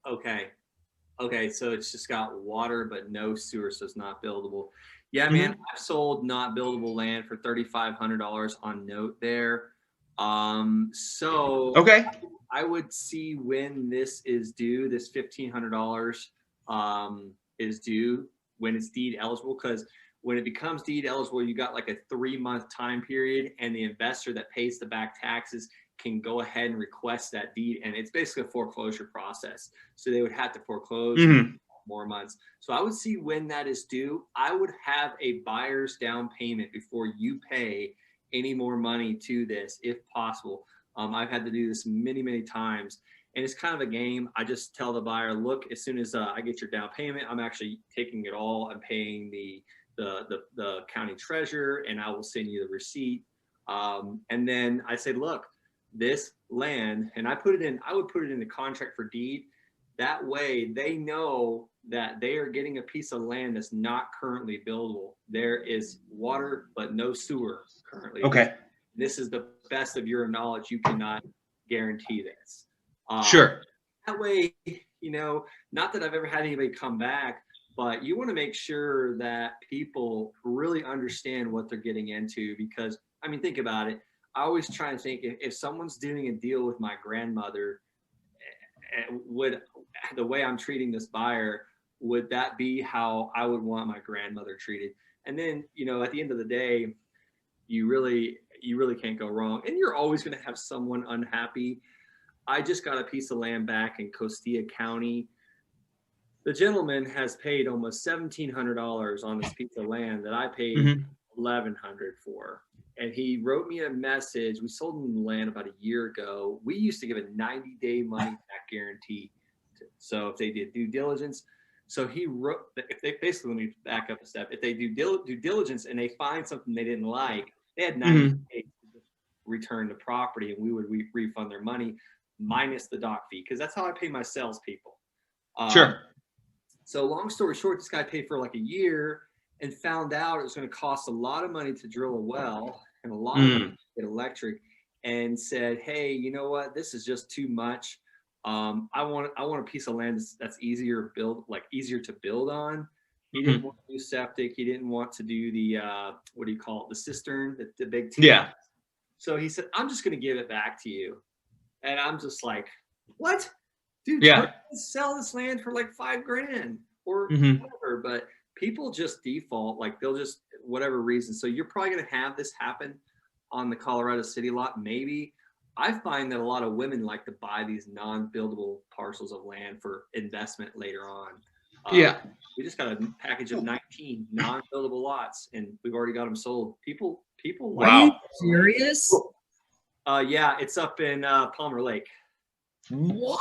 Okay. Okay, so it's just got water but no sewer, so it's not buildable. Yeah, man, Mhm. I've sold not buildable land for $3,500 on note there. So Okay. I would see when this is due. This $1,500 is due when it's deed eligible, because when it becomes deed eligible, you got like a 3-month time period, and the investor that pays the back taxes can go ahead and request that deed, and it's basically a foreclosure process. So they would have to foreclose Mhm. more months. So I would see when that is due. I would have a buyer's down payment before you pay any more money to this, if possible. I've had to do this many, many times, and it's kind of a game. I just tell the buyer, look, as soon as I get your down payment, I'm actually taking it all. I'm paying the county treasurer, and I will send you the receipt. And then I say, look, this land, and I would put it in the contract for deed. That way they know that they are getting a piece of land that's not currently buildable. There is water, but no sewer currently. Okay. This is the best of your knowledge. You cannot guarantee this. Sure. That way, not that I've ever had anybody come back, but you want to make sure that people really understand what they're getting into, because, I mean, think about it. I always try and think, if someone's doing a deal with my grandmother, would the way I'm treating this buyer, would that be how I would want my grandmother treated? And then, at the end of the day, you really can't go wrong. And you're always going to have someone unhappy. I just got a piece of land back in Costilla County. The gentleman has paid almost $1,700 on this piece of land that I paid Mhm. $1,100 for. And he wrote me a message. We sold him the land about a year ago. We used to give a 90-day money back guarantee. So if they did due diligence, so he wrote, if they basically, let me back up a step. If they do due diligence and they find something they didn't like, they had 90 Mhm. days to return the property, and we would refund their money minus the dock fee, because that's how I pay my salespeople. Um, Sure. so long story short, this guy paid for like a year and found out it was going to cost a lot of money to drill a well and a lot of money Mm. to get electric, and said, hey, you know what? This is just too much. I want a piece of land that's easier to build on. He didn't Mhm. want to do septic. He didn't want to do the what do you call it? The cistern, the big tank. Yeah. So he said, I'm just going to give it back to you. And I'm just like, what? Dude, Yeah. sell this land for like $5,000 or Mhm. whatever. But people just default, like they'll just, whatever reason. So you're probably going to have this happen on the Colorado City lot, maybe. I find that a lot of women like to buy these non-buildable parcels of land for investment later on. Yeah. We just got a package of 19 non-buildable lots, and we've already got them sold. People Are you like. Wow. serious? Yeah, it's up in Palmer Lake. What?